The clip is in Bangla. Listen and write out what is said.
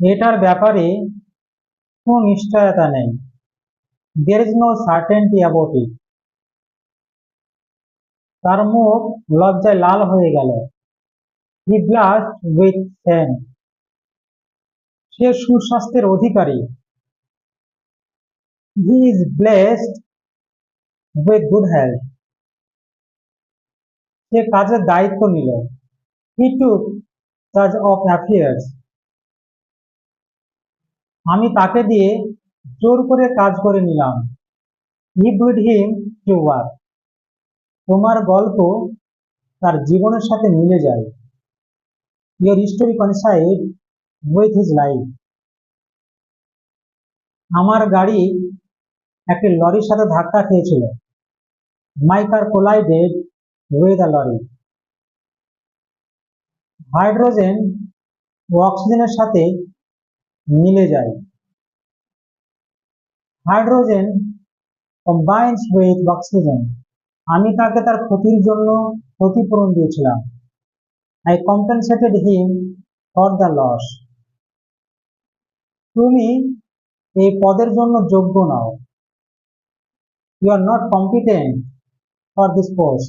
এটার ব্যাপারে কোনো নিশ্চয়তা নেই। There is no certainty about it. তার মুখ লজ্জায় লাল হয়ে গেল। He blushed with shame. সে সুস্বাস্থ্যের অধিকারী। He is blessed with good health. সে কাজের দায়িত্ব নিল। He took charge of affairs. আমি তাকে দিয়ে জোর করে কাজ করে নিলাম। He bid him to work. তোমার গল্প তার জীবনের সাথে মিলে যায়। Your story coincides with his life. আমার গাড়ি একটি লরির সাথে ধাক্কা খেয়েছিল। My car collided with a lorry. Hydrogen ও অক্সিজেনের সাথে মিলে যায়। Hydrogen combines with oxygen. আমি তাকে তার ক্ষতির জন্য ক্ষতিপূরণ দিয়েছিলাম। I compensated him for the loss. তুমি এই পদের জন্য যোগ্য নও। You are not competent for this post.